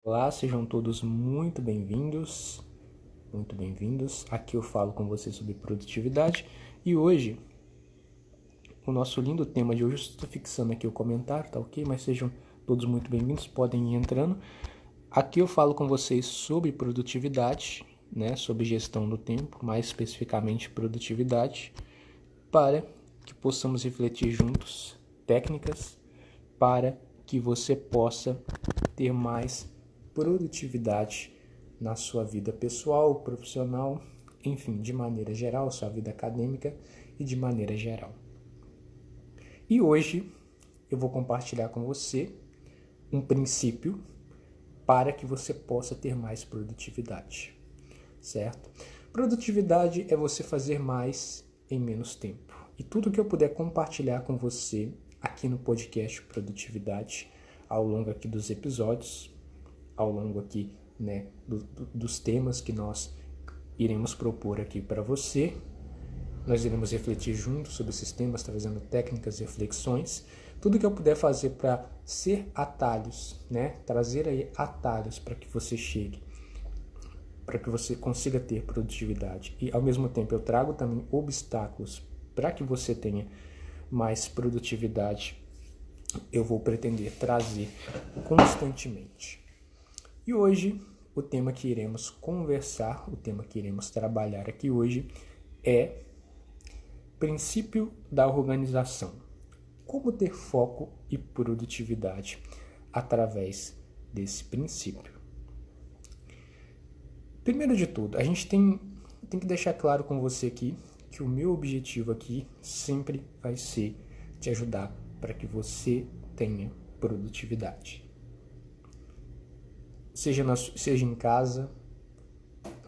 Olá, sejam todos muito bem-vindos, muito bem-vindos. Aqui eu falo com vocês sobre produtividade e hoje, o nosso lindo tema de hoje, eu estou fixando aqui o comentário, tá ok? Mas sejam todos muito bem-vindos, podem ir entrando. Aqui eu falo com vocês sobre produtividade, né? Sobre gestão do tempo, mais especificamente produtividade, para que possamos refletir juntos técnicas para que você possa ter mais produtividade na sua vida pessoal, profissional, enfim, de maneira geral, sua vida acadêmica e de maneira geral. E hoje eu vou compartilhar com você um princípio para que você possa ter mais produtividade, certo? Produtividade é você fazer mais em menos tempo. E tudo que eu puder compartilhar com você aqui no podcast Produtividade, ao longo aqui dos episódios, ao longo aqui, né, dos temas que nós iremos propor aqui para você. Nós iremos refletir juntos sobre esses temas, trazendo técnicas e reflexões. Tudo que eu puder fazer para ser atalhos, né, trazer aí atalhos para que você chegue, para que você consiga ter produtividade. E ao mesmo tempo eu trago também obstáculos para que você tenha mais produtividade. Eu vou pretender trazer constantemente. E hoje, o tema que iremos conversar, o tema que iremos trabalhar aqui hoje é princípio da organização. Como ter foco e produtividade através desse princípio. Primeiro de tudo, a gente tem que deixar claro com você aqui que o meu objetivo aqui sempre vai ser te ajudar para que você tenha produtividade. Seja em casa,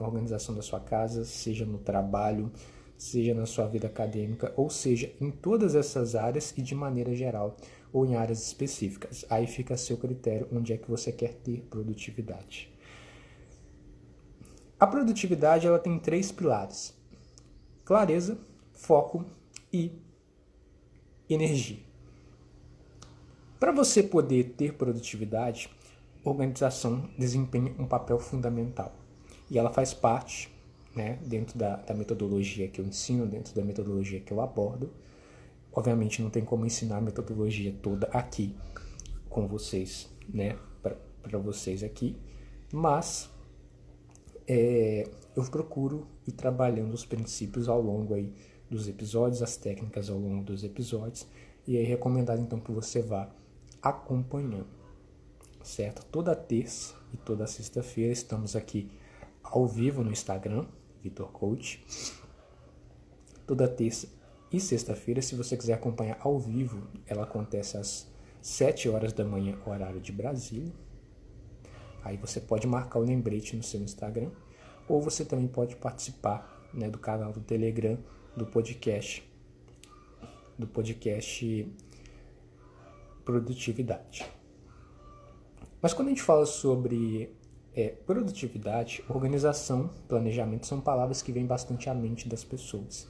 na organização da sua casa, seja no trabalho, seja na sua vida acadêmica, ou seja, em todas essas áreas e de maneira geral, ou em áreas específicas. Aí fica a seu critério onde é que você quer ter produtividade. A produtividade ela tem 3 pilares: clareza, foco e energia. Para você poder ter produtividade, organização desempenha um papel fundamental. E ela faz parte, né, dentro da metodologia que eu ensino, dentro da metodologia que eu abordo. Obviamente não tem como ensinar a metodologia toda aqui com vocês, né, para vocês aqui, mas eu procuro ir trabalhando os princípios ao longo aí dos episódios, as técnicas ao longo dos episódios, e é recomendado então que você vá acompanhando, certo? Toda terça e toda sexta-feira estamos aqui ao vivo no Instagram, Vitor Coach. Toda terça e sexta-feira, se você quiser acompanhar ao vivo, ela acontece às 7 horas da manhã, horário de Brasília. Aí você pode marcar o lembrete no seu Instagram, ou você também pode participar, né, do canal do Telegram, do podcast Produtividade. Mas quando a gente fala sobre produtividade, organização, planejamento são palavras que vêm bastante à mente das pessoas.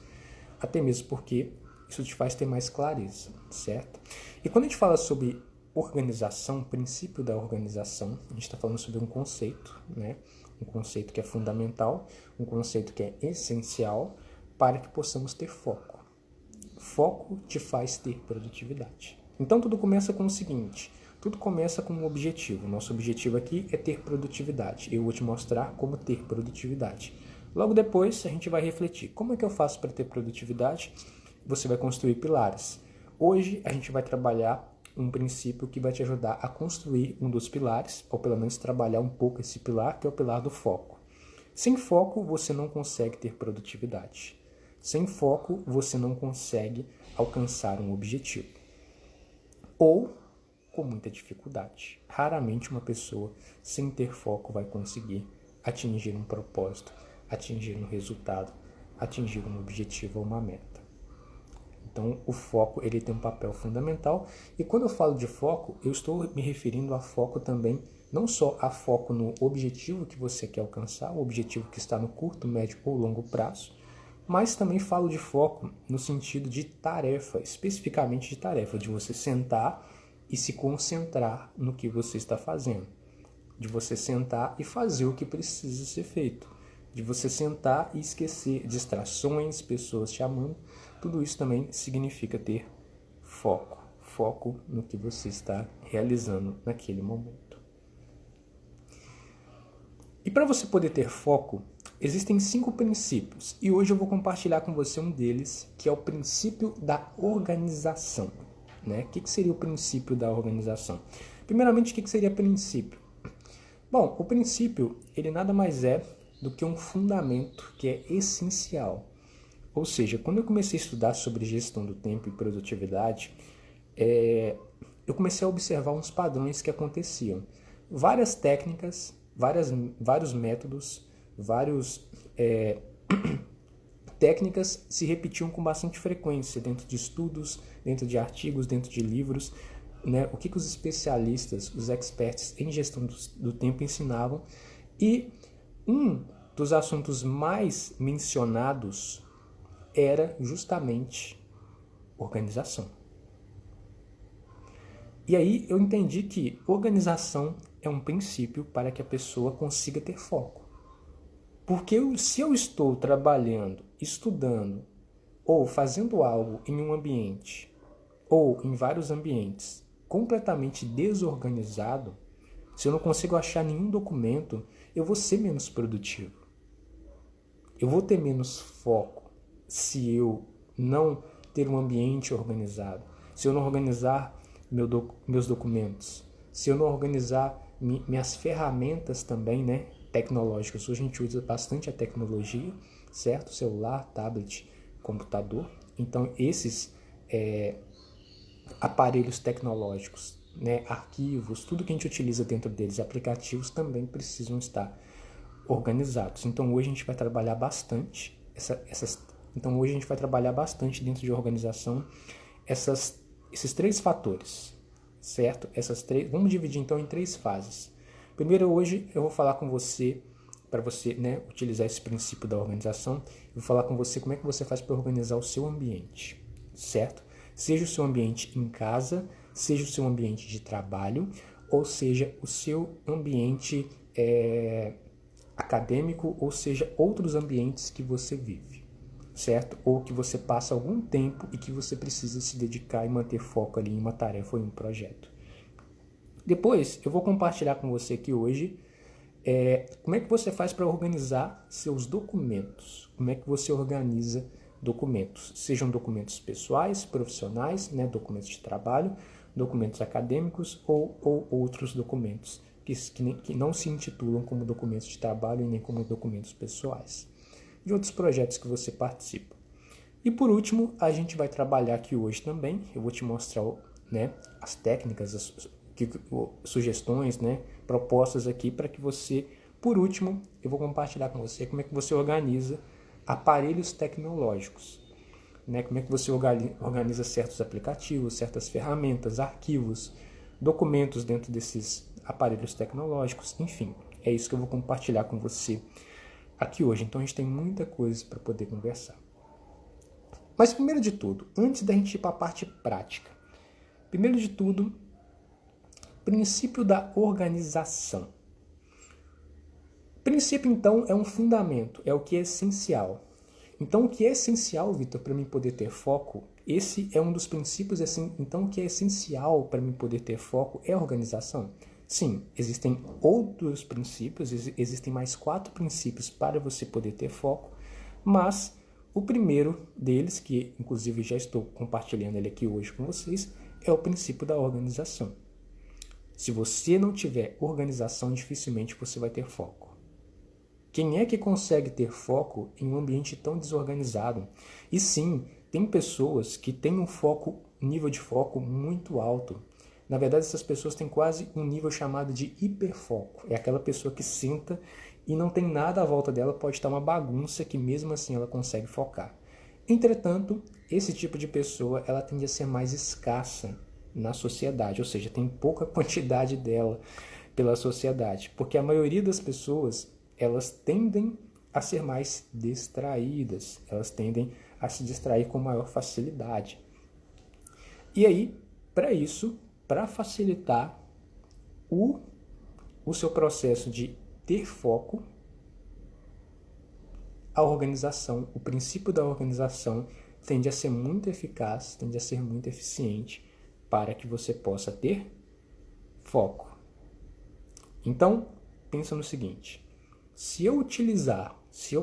Até mesmo porque isso te faz ter mais clareza, certo? E quando a gente fala sobre organização, princípio da organização, a gente está falando sobre um conceito, né? Um conceito que é fundamental, um conceito que é essencial para que possamos ter foco. Foco te faz ter produtividade. Então tudo começa com o seguinte: tudo começa com um objetivo. Nosso objetivo aqui é ter produtividade. Eu vou te mostrar como ter produtividade. Logo depois, a gente vai refletir. Como é que eu faço para ter produtividade? Você vai construir pilares. Hoje, a gente vai trabalhar um princípio que vai te ajudar a construir um dos pilares, ou pelo menos trabalhar um pouco esse pilar, que é o pilar do foco. Sem foco, você não consegue ter produtividade. Sem foco, você não consegue alcançar um objetivo. Ou com muita dificuldade. Raramente uma pessoa sem ter foco vai conseguir atingir um propósito, atingir um resultado, atingir um objetivo ou uma meta. Então, o foco ele tem um papel fundamental. E quando eu falo de foco, eu estou me referindo a foco também, não só a foco no objetivo que você quer alcançar, o objetivo que está no curto, médio ou longo prazo, mas também falo de foco no sentido de tarefa, especificamente de tarefa, de você sentar e se concentrar no que você está fazendo. de você sentar e fazer o que precisa ser feito, de você sentar e esquecer distrações, pessoas chamando. Tudo isso também significa ter foco no que você está realizando naquele momento. E para você poder ter foco, existem 5 princípios, e hoje eu vou compartilhar com você um deles, que é o princípio da organização. Né? O que seria o princípio da organização? Primeiramente, o que seria princípio? Bom, o princípio, ele nada mais é do que um fundamento que é essencial. Ou seja, quando eu comecei a estudar sobre gestão do tempo e produtividade, eu comecei a observar uns padrões que aconteciam. Várias técnicas, vários métodos, técnicas se repetiam com bastante frequência dentro de estudos, dentro de artigos, dentro de livros. Né? O que os especialistas, os experts em gestão do tempo ensinavam. E um dos assuntos mais mencionados era justamente organização. E aí eu entendi que organização é um princípio para que a pessoa consiga ter foco. Porque se eu estou trabalhando, estudando ou fazendo algo em um ambiente ou em vários ambientes completamente desorganizado, se eu não consigo achar nenhum documento, eu vou ser menos produtivo. Eu vou ter menos foco se eu não ter um ambiente organizado, se eu não organizar meus documentos, se eu não organizar minhas ferramentas também, né, tecnológicas. Hoje a gente usa bastante a tecnologia, certo? Celular, tablet, computador. Então esses aparelhos tecnológicos, né, arquivos, tudo que a gente utiliza dentro deles, aplicativos, também precisam estar organizados. Então hoje a gente vai trabalhar bastante dentro de organização esses 3 fatores, certo? Vamos dividir então em 3 fases. Primeiro, hoje eu vou falar com você, para você, né, utilizar esse princípio da organização, eu vou falar com você como é que você faz para organizar o seu ambiente, certo? Seja o seu ambiente em casa, seja o seu ambiente de trabalho, ou seja o seu ambiente acadêmico, ou seja outros ambientes que você vive, certo? Ou que você passa algum tempo e que você precisa se dedicar e manter foco ali em uma tarefa ou em um projeto. Depois, eu vou compartilhar com você aqui hoje como é que você faz para organizar seus documentos. Como é que você organiza documentos, sejam documentos pessoais, profissionais, né, documentos de trabalho, documentos acadêmicos ou outros documentos que não se intitulam como documentos de trabalho e nem como documentos pessoais, de outros projetos que você participa. E por último, a gente vai trabalhar aqui hoje também, eu vou te mostrar, né, as técnicas, sugestões, né, propostas aqui para que você, por último, eu vou compartilhar com você como é que você organiza aparelhos tecnológicos, né, como é que você organiza certos aplicativos, certas ferramentas, arquivos, documentos dentro desses aparelhos tecnológicos, enfim, é isso que eu vou compartilhar com você aqui hoje. Então a gente tem muita coisa para poder conversar. Mas primeiro de tudo, antes da gente ir para a parte prática, primeiro de tudo, princípio da organização. Princípio, então, é um fundamento, é o que é essencial. Então, o que é essencial, Vitor, para mim poder ter foco, esse é um dos princípios, assim, então o que é essencial para mim poder ter foco é a organização. Sim, existem outros princípios, existem mais 4 princípios para você poder ter foco, mas o primeiro deles, que inclusive já estou compartilhando ele aqui hoje com vocês, é o princípio da organização. Se você não tiver organização, dificilmente você vai ter foco. Quem é que consegue ter foco em um ambiente tão desorganizado? E sim, tem pessoas que têm um nível de foco muito alto. Na verdade, essas pessoas têm quase um nível chamado de hiperfoco. É aquela pessoa que senta e não tem nada à volta dela, pode estar uma bagunça que mesmo assim ela consegue focar. Entretanto, esse tipo de pessoa ela tende a ser mais escassa na sociedade, ou seja, tem pouca quantidade dela pela sociedade, porque a maioria das pessoas elas tendem a ser mais distraídas, elas tendem a se distrair com maior facilidade. E aí, para isso, para facilitar o seu processo de ter foco, a organização, o princípio da organização tende a ser muito eficaz, tende a ser muito eficiente para que você possa ter foco. Então, pensa no seguinte: se eu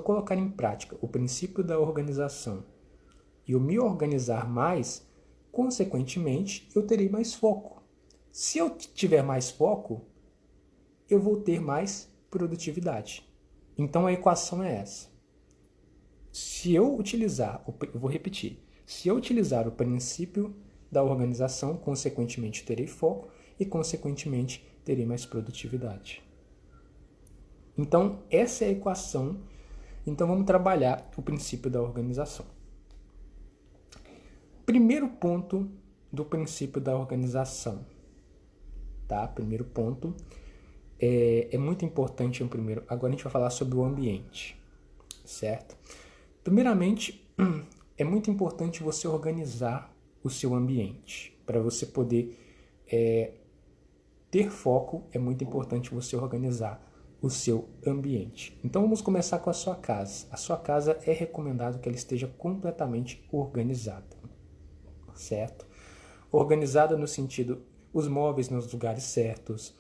colocar em prática o princípio da organização e eu me organizar mais, consequentemente, eu terei mais foco. Se eu tiver mais foco, eu vou ter mais produtividade. Então a equação é essa. Eu vou repetir, se eu utilizar o princípio da organização, consequentemente terei foco e consequentemente terei mais produtividade. Então essa é a equação. Então vamos trabalhar o princípio da organização. Primeiro ponto do princípio da organização, tá? Primeiro ponto é muito importante. Agora a gente vai falar sobre o ambiente, certo? Primeiramente, é muito importante você organizar o seu ambiente. Para você poder ter foco, é muito importante você organizar o seu ambiente. Então vamos começar com a sua casa. A sua casa é recomendado que ela esteja completamente organizada, certo? Organizada no sentido, os móveis nos lugares certos,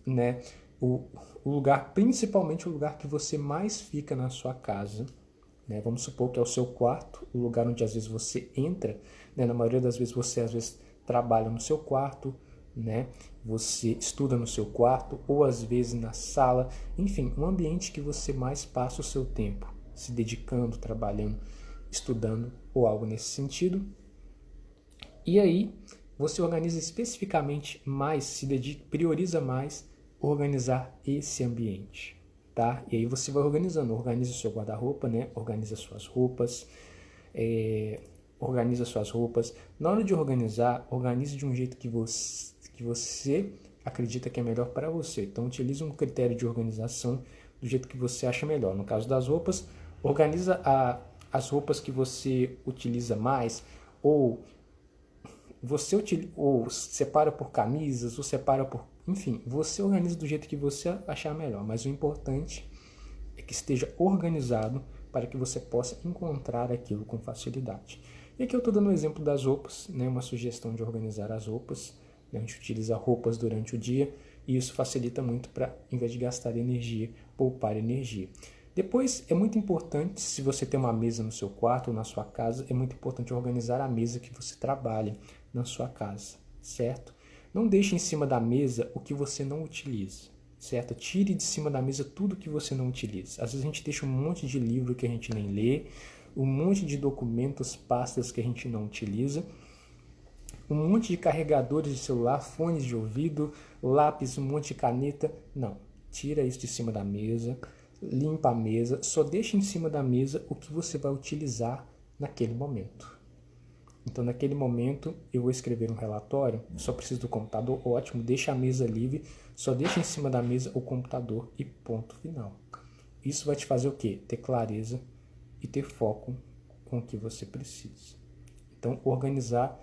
né? O lugar, principalmente o lugar que você mais fica na sua casa, né? Vamos supor que é o seu quarto, o lugar onde às vezes você entra, né? Na maioria das vezes você às vezes trabalha no seu quarto, né? Você estuda no seu quarto ou às vezes na sala, enfim, um ambiente que você mais passa o seu tempo, se dedicando, trabalhando, estudando ou algo nesse sentido. E aí você organiza especificamente mais, prioriza mais organizar esse ambiente, tá? E aí você vai organizando, organiza o seu guarda-roupa, né? Organiza suas roupas, Na hora de organizar, organize de um jeito que você acredita que é melhor para você. Então utilize um critério de organização do jeito que você acha melhor. No caso das roupas, organiza as roupas que você utiliza mais, ou separa por camisas, ou separa por... Enfim, você organiza do jeito que você achar melhor, mas o importante é que esteja organizado para que você possa encontrar aquilo com facilidade. E aqui eu estou dando um exemplo das roupas, né? Uma sugestão de organizar as roupas, né? A gente utiliza roupas durante o dia e isso facilita muito para, em vez de gastar energia, poupar energia. Depois, é muito importante, se você tem uma mesa no seu quarto ou na sua casa, é muito importante organizar a mesa que você trabalha na sua casa, certo? Não deixe em cima da mesa o que você não utiliza, certo? Tire de cima da mesa tudo que você não utiliza. Às vezes a gente deixa um monte de livro que a gente nem lê, um monte de documentos, pastas que a gente não utiliza, um monte de carregadores de celular, fones de ouvido, lápis, um monte de caneta. Não, tira isso de cima da mesa, limpa a mesa, só deixa em cima da mesa o que você vai utilizar naquele momento. Então, naquele momento, eu vou escrever um relatório, só preciso do computador, ótimo, deixa a mesa livre, só deixa em cima da mesa o computador e ponto final. Isso vai te fazer o quê? Ter clareza e ter foco com o que você precisa. Então, organizar,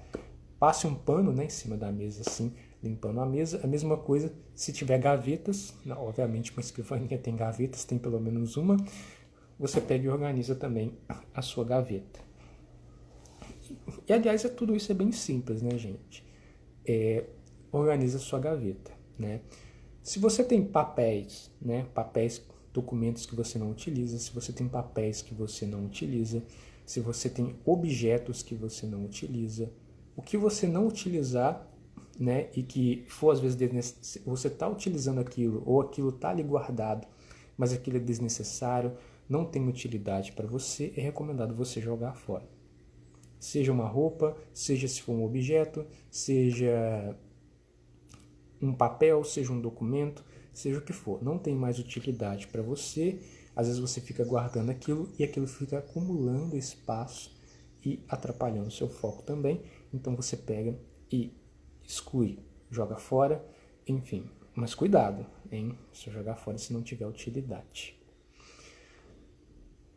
passe um pano, né, em cima da mesa, assim, limpando a mesa. A mesma coisa se tiver gavetas, obviamente uma escrivaninha tem gavetas, tem pelo menos uma, você pega e organiza também a sua gaveta. E aliás, tudo isso é bem simples, né, gente? Organiza a sua gaveta, né? Se você tem papéis, né, documentos que você não utiliza, se você tem papéis que você não utiliza, se você tem objetos que você não utiliza, o que você não utilizar, né, e que for às vezes você está utilizando aquilo ou aquilo está ali guardado, mas aquilo é desnecessário, não tem utilidade para você, é recomendado você jogar fora. Seja uma roupa, seja se for um objeto, seja um papel, seja um documento, seja o que for. Não tem mais utilidade para você. Às vezes você fica guardando aquilo e aquilo fica acumulando espaço e atrapalhando o seu foco também. Então você pega e exclui, joga fora, enfim. Mas cuidado, hein? Se jogar fora se não tiver utilidade.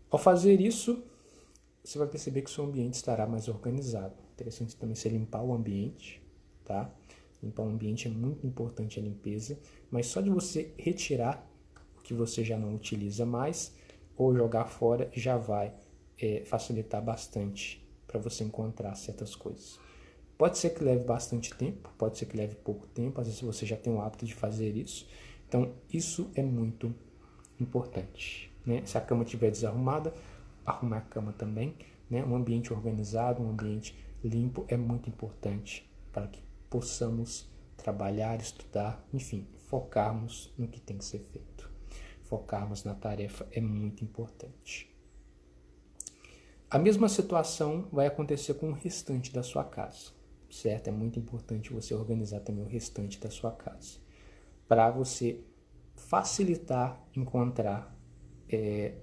Ao fazer isso, você vai perceber que o seu ambiente estará mais organizado. Interessante também você limpar o ambiente, tá? Limpar o ambiente é muito importante a limpeza, mas só de você retirar o que você já não utiliza mais ou jogar fora já vai facilitar bastante para você encontrar certas coisas. Pode ser que leve bastante tempo, pode ser que leve pouco tempo, às vezes você já tem o hábito de fazer isso. Então, isso é muito importante, né? Se a cama estiver desarrumada, arrumar a cama também, né? Um ambiente organizado, um ambiente limpo é muito importante para que possamos trabalhar, estudar, enfim, focarmos no que tem que ser feito. Focarmos na tarefa é muito importante. A mesma situação vai acontecer com o restante da sua casa, certo? É muito importante você organizar também o restante da sua casa, para você facilitar encontrar,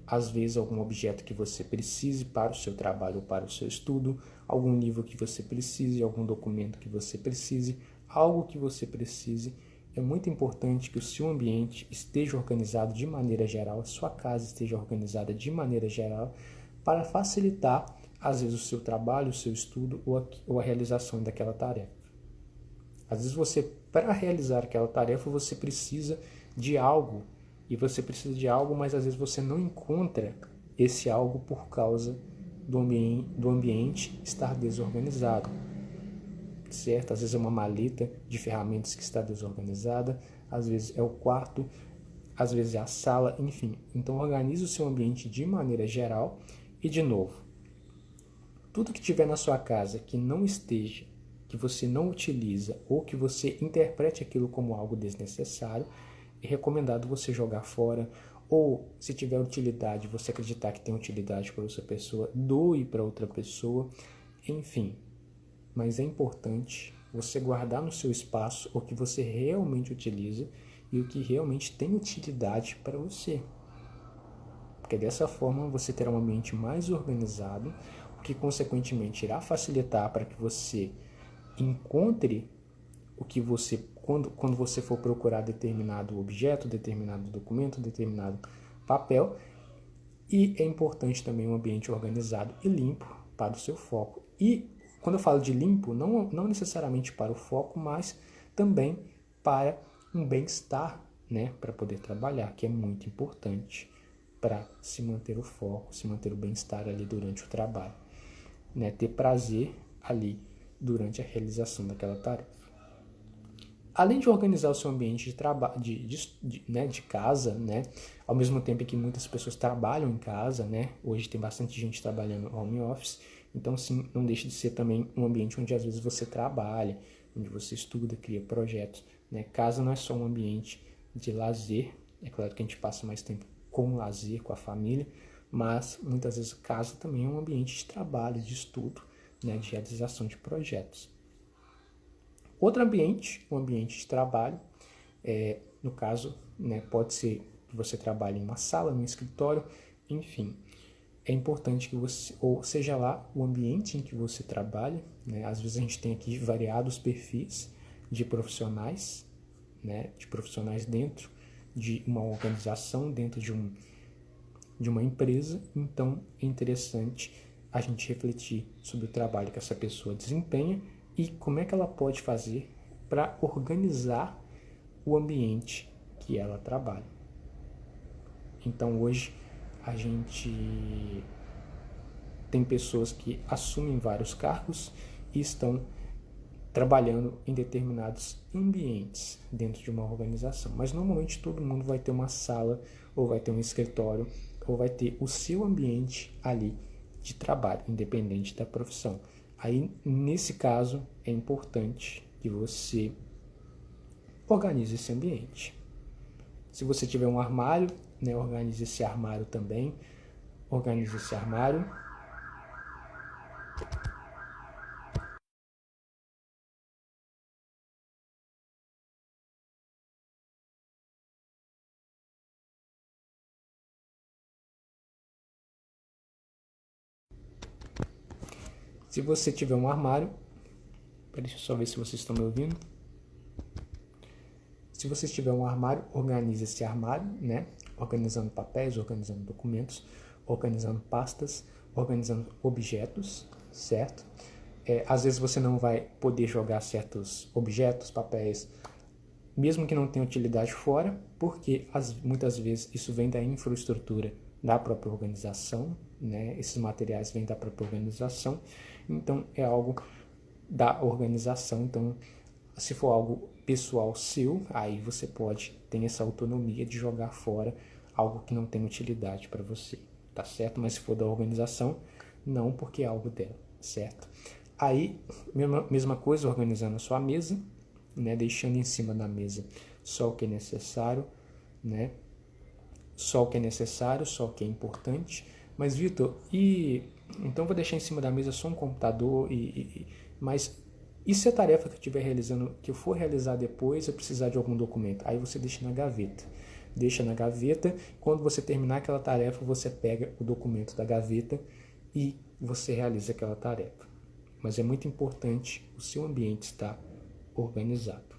às vezes, algum objeto que você precise para o seu trabalho ou para o seu estudo, algum livro que você precise, algum documento que você precise, algo que você precise. É muito importante que o seu ambiente esteja organizado de maneira geral, a sua casa esteja organizada de maneira geral, para facilitar, às vezes, o seu trabalho, o seu estudo ou a realização daquela tarefa. Às vezes você, para realizar aquela tarefa, você precisa de algo, e você precisa de algo, mas às vezes você não encontra esse algo por causa do ambiente estar desorganizado, certo? Às vezes é uma maleta de ferramentas que está desorganizada, às vezes é o quarto, às vezes é a sala, enfim. Então organize o seu ambiente de maneira geral e, de novo, tudo que tiver na sua casa que não esteja, que você não utiliza ou que você interprete aquilo como algo desnecessário, é recomendado você jogar fora, ou se tiver utilidade, você acreditar que tem utilidade para outra pessoa, doe para outra pessoa, enfim. Mas é importante você guardar no seu espaço o que você realmente utiliza e o que realmente tem utilidade para você. Porque dessa forma você terá um ambiente mais organizado, o que consequentemente irá facilitar para que você encontre o que você, quando você for procurar determinado objeto, determinado documento, determinado papel. E é importante também um ambiente organizado e limpo para o seu foco. E quando eu falo de limpo, não necessariamente para o foco, mas também para um bem-estar, né, para poder trabalhar, que é muito importante para se manter o foco, se manter o bem-estar ali durante o trabalho, né, ter prazer ali durante a realização daquela tarefa. Além de organizar o seu ambiente de trabalho, de casa, né, ao mesmo tempo que muitas pessoas trabalham em casa, né, hoje tem bastante gente trabalhando home office, então sim, não deixa de ser também um ambiente onde às vezes você trabalha, onde você estuda, cria projetos, né. Casa não é só um ambiente de lazer, é claro que a gente passa mais tempo com lazer, com a família, mas muitas vezes casa também é um ambiente de trabalho, de estudo, né, de realização de projetos. Outro ambiente, um ambiente de trabalho, no caso, né, pode ser que você trabalhe em uma sala, num escritório, enfim. É importante que você, ou seja lá o ambiente em que você trabalha, né, às vezes a gente tem aqui variados perfis de profissionais, né, de profissionais dentro de uma organização, dentro de uma empresa, então é interessante a gente refletir sobre o trabalho que essa pessoa desempenha e como é que ela pode fazer para organizar o ambiente que ela trabalha. Então hoje a gente tem pessoas que assumem vários cargos e estão trabalhando em determinados ambientes dentro de uma organização. Mas normalmente todo mundo vai ter uma sala, ou vai ter um escritório, ou vai ter o seu ambiente ali de trabalho, independente da profissão. Aí, nesse caso, é importante que você organize esse ambiente. Se você tiver um armário, né, organize esse armário também. Organize esse armário. Se você tiver um armário, deixa eu só ver se vocês estão me ouvindo. Se você tiver um armário, organize esse armário, né? Organizando papéis, organizando documentos, organizando pastas, organizando objetos, certo? Às vezes você não vai poder jogar certos objetos, papéis, mesmo que não tenha utilidade fora, porque muitas vezes isso vem da infraestrutura da própria organização, né? Esses materiais vêm da própria organização, então é algo da organização. Então, se for algo pessoal seu, aí você ter essa autonomia de jogar fora algo que não tem utilidade para você, tá certo? Mas se for da organização, não, porque é algo dela, certo? Aí, mesma coisa, organizando a sua mesa, né? Deixando em cima da mesa só o que é necessário, né? Só o que é necessário, só o que é importante. Mas, Vitor, então vou deixar em cima da mesa só um computador, mas e se a tarefa que eu estiver realizando, que eu for realizar depois, eu precisar de algum documento? Aí você deixa na gaveta. Deixa na gaveta, quando você terminar aquela tarefa, você pega o documento da gaveta e você realiza aquela tarefa. Mas é muito importante o seu ambiente estar organizado.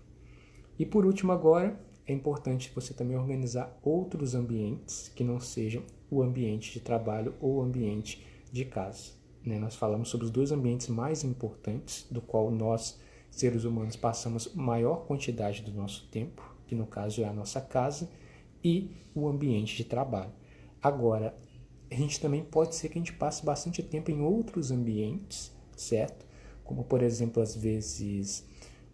E por último agora, é importante você também organizar outros ambientes que não sejam o ambiente de trabalho ou o ambiente de casa. Nós falamos sobre os dois ambientes mais importantes, do qual nós, seres humanos, passamos maior quantidade do nosso tempo, que no caso é a nossa casa, e o ambiente de trabalho. Agora, a gente também pode ser que a gente passe bastante tempo em outros ambientes, certo? Como, por exemplo, às vezes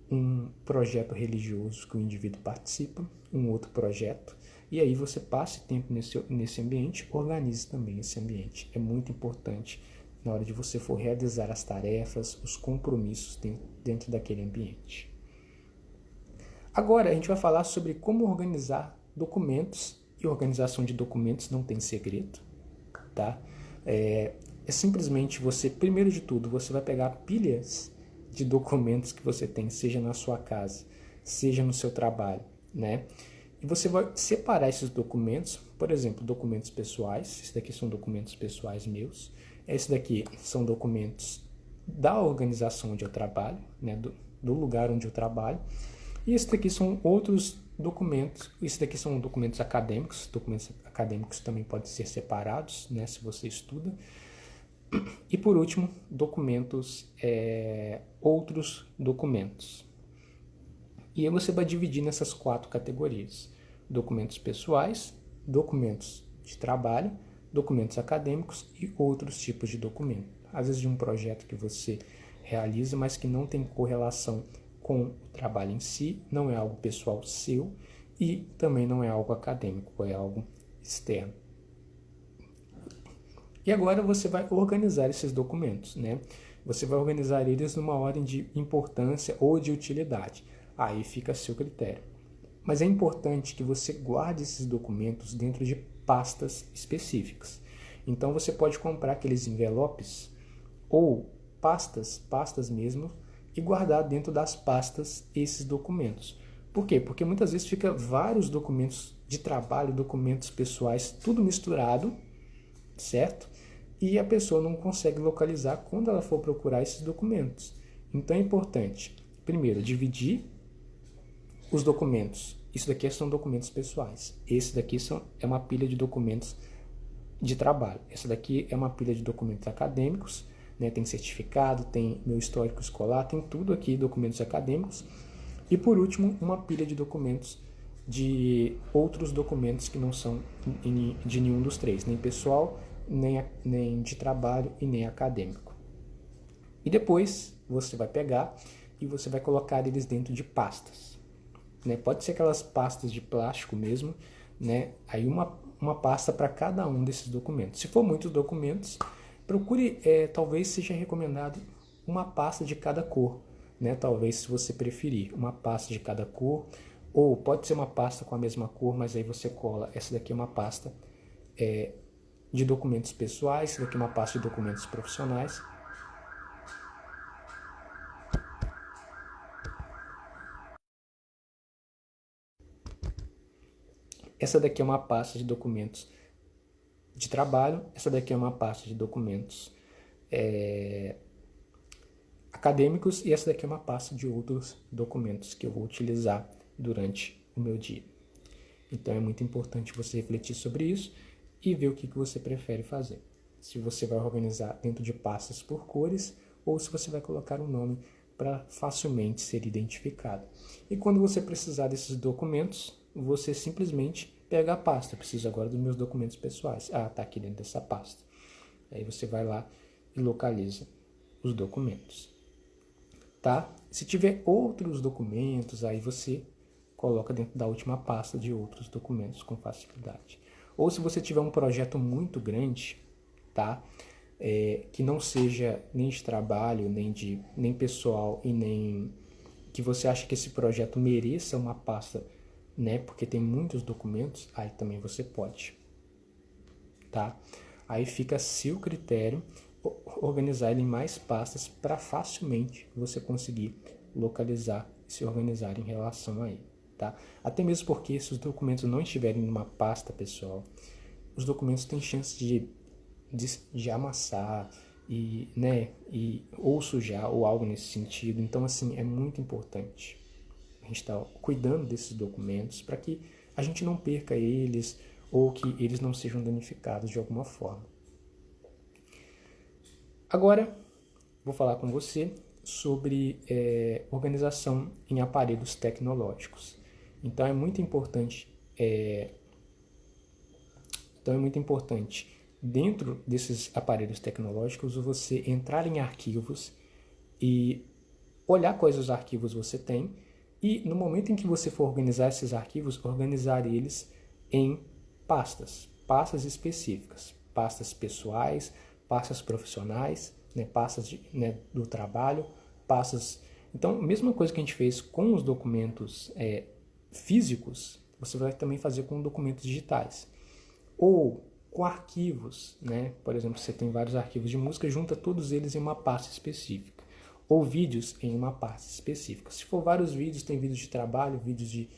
um projeto religioso que o indivíduo participa, um outro projeto, e aí você passe tempo nesse ambiente, organize também esse ambiente. É muito importante na hora de você for realizar as tarefas, os compromissos dentro daquele ambiente. Agora a gente vai falar sobre como organizar documentos, e organização de documentos não tem segredo, tá? É simplesmente você, primeiro de tudo, você vai pegar pilhas de documentos que você tem, seja na sua casa, seja no seu trabalho, né? E você vai separar esses documentos, por exemplo, documentos pessoais. Esses daqui são documentos pessoais meus. Esses daqui são documentos da organização onde eu trabalho, né? Do lugar onde eu trabalho. E esses daqui são outros documentos. Esses daqui são documentos acadêmicos. Documentos acadêmicos também podem ser separados, né? Se você estuda. E por último, outros documentos. E aí você vai dividir nessas 4 categorias: documentos pessoais, documentos de trabalho, documentos acadêmicos e outros tipos de documento. Às vezes de um projeto que você realiza, mas que não tem correlação com o trabalho em si, não é algo pessoal seu e também não é algo acadêmico, é algo externo. E agora você vai organizar esses documentos, né? Você vai organizar eles numa ordem de importância ou de utilidade. Aí fica a seu critério. Mas é importante que você guarde esses documentos dentro de pastas específicas. Então você pode comprar aqueles envelopes ou pastas mesmo, e guardar dentro das pastas esses documentos. Por quê? Porque muitas vezes fica vários documentos de trabalho, documentos pessoais, tudo misturado, certo? E a pessoa não consegue localizar quando ela for procurar esses documentos. Então é importante, primeiro, dividir os documentos. Isso daqui são documentos pessoais. Esse daqui é uma pilha de documentos de trabalho. Essa daqui é uma pilha de documentos acadêmicos, né? Tem certificado, tem meu histórico escolar, tem tudo aqui, documentos acadêmicos. E por último, uma pilha de documentos de outros documentos que não são de nenhum dos três, nem pessoal, nem de trabalho e nem acadêmico. E depois você vai pegar e você vai colocar eles dentro de pastas, né? Pode ser aquelas pastas de plástico mesmo, né? Aí uma pasta para cada um desses documentos. Se for muitos documentos, procure, talvez seja recomendado uma pasta de cada cor, né? Talvez, se você preferir, uma pasta de cada cor, ou pode ser uma pasta com a mesma cor, mas aí você cola. Essa daqui é uma pasta de documentos pessoais, essa daqui é uma pasta de documentos profissionais. Essa daqui é uma pasta de documentos de trabalho, essa daqui é uma pasta de documentos acadêmicos e essa daqui é uma pasta de outros documentos que eu vou utilizar durante o meu dia. Então é muito importante você refletir sobre isso e ver o que você prefere fazer. Se você vai organizar dentro de pastas por cores ou se você vai colocar um nome para facilmente ser identificado. E quando você precisar desses documentos, você simplesmente pega a pasta. Eu preciso agora dos meus documentos pessoais. Ah, está aqui dentro dessa pasta. Aí você vai lá e localiza os documentos. Tá? Se tiver outros documentos, aí você coloca dentro da última pasta de outros documentos com facilidade. Ou se você tiver um projeto muito grande, tá? Que não seja nem de trabalho, nem pessoal e nem que você acha que esse projeto mereça uma pasta, né? Porque tem muitos documentos, aí também você pode, tá? Aí fica a seu critério organizar ele em mais pastas para facilmente você conseguir localizar e se organizar em relação a ele, tá? Até mesmo porque se os documentos não estiverem numa pasta pessoal, os documentos têm chance de amassar ou sujar ou algo nesse sentido. Então, assim, é muito importante a gente estar cuidando desses documentos para que a gente não perca eles ou que eles não sejam danificados de alguma forma. Agora, vou falar com você sobre organização em aparelhos tecnológicos. Então, é muito importante dentro desses aparelhos tecnológicos você entrar em arquivos e olhar quais os arquivos você tem e no momento em que você for organizar esses arquivos, organizar eles em pastas específicas, pastas pessoais, pastas profissionais, pastas do trabalho, pastas... Então, mesma coisa que a gente fez com os documentos físicos, você vai também fazer com documentos digitais. Ou com arquivos, Por exemplo, você tem vários arquivos de música, junta todos eles em uma pasta específica. Ou vídeos em uma pasta específica. Se for vários vídeos, tem vídeos de trabalho, vídeos de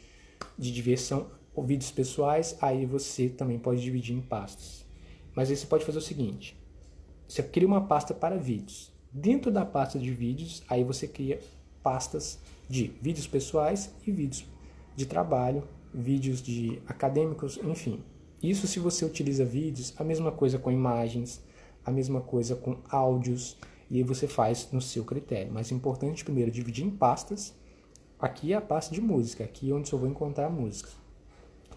diversão, ou vídeos pessoais, aí você também pode dividir em pastas. Mas aí você pode fazer o seguinte, você cria uma pasta para vídeos. Dentro da pasta de vídeos, aí você cria pastas de vídeos pessoais e vídeos de trabalho, vídeos de acadêmicos, enfim. Isso se você utiliza vídeos, a mesma coisa com imagens, a mesma coisa com áudios, e aí você faz no seu critério. Mas é importante primeiro dividir em pastas. Aqui é a pasta de música, aqui é onde eu vou encontrar músicas.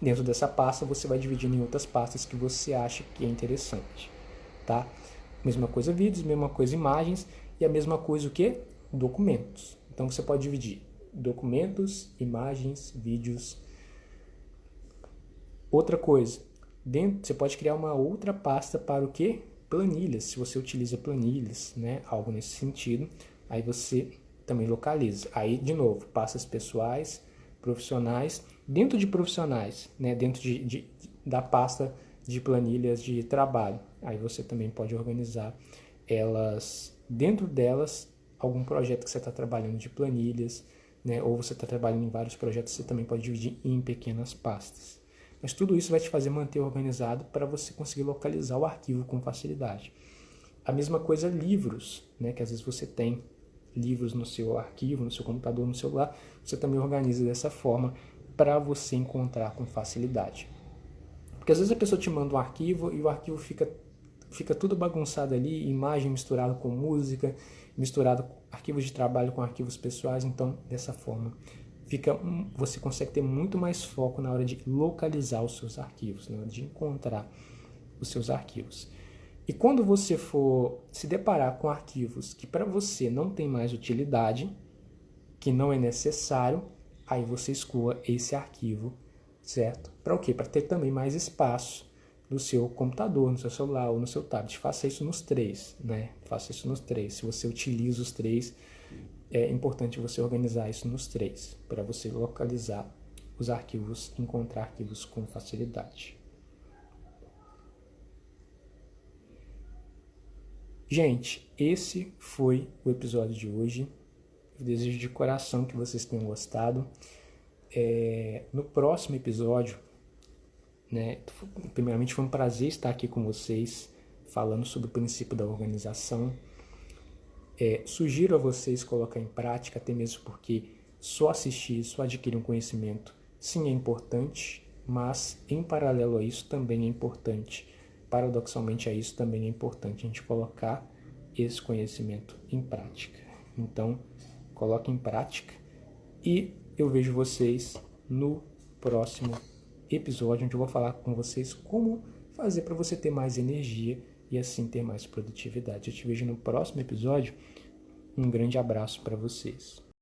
Dentro dessa pasta você vai dividindo em outras pastas que você acha que é interessante, tá? Mesma coisa vídeos, mesma coisa imagens e a mesma coisa o quê? Documentos. Então você pode dividir documentos, imagens, vídeos. Outra coisa, você pode criar uma outra pasta para o quê? Planilhas, se você utiliza planilhas, algo nesse sentido, aí você também localiza. Aí, de novo, pastas pessoais, profissionais, dentro de profissionais, dentro da pasta de planilhas de trabalho. Aí você também pode organizar elas, dentro delas, algum projeto que você está trabalhando de planilhas, ou você está trabalhando em vários projetos, você também pode dividir em pequenas pastas. Mas tudo isso vai te fazer manter organizado para você conseguir localizar o arquivo com facilidade. A mesma coisa livros, que às vezes você tem livros no seu arquivo, no seu computador, no celular, você também organiza dessa forma para você encontrar com facilidade. Porque às vezes a pessoa te manda um arquivo e o arquivo fica tudo bagunçado ali, imagem misturada com música, misturado com arquivos de trabalho com arquivos pessoais, então dessa forma você consegue ter muito mais foco na hora de localizar os seus arquivos, na hora de encontrar os seus arquivos. E quando você for se deparar com arquivos que para você não tem mais utilidade, que não é necessário, aí você exclua esse arquivo, certo? Para o quê? Para ter também mais espaço no seu computador, no seu celular ou no seu tablet. Faça isso nos três, Faça isso nos três. Se você utiliza os três, é importante você organizar isso nos três, para você localizar os arquivos, encontrar arquivos com facilidade. Gente, esse foi o episódio de hoje. Eu desejo de coração que vocês tenham gostado. No próximo episódio, primeiramente foi um prazer estar aqui com vocês, falando sobre o princípio da organização. Sugiro a vocês colocar em prática, até mesmo porque só assistir, só adquirir um conhecimento, sim, é importante, mas em paralelo a isso também é importante, paradoxalmente a isso também é importante a gente colocar esse conhecimento em prática. Então, coloque em prática e eu vejo vocês no próximo episódio, onde eu vou falar com vocês como fazer para você ter mais energia e assim ter mais produtividade. Eu te vejo no próximo episódio. Um grande abraço para vocês.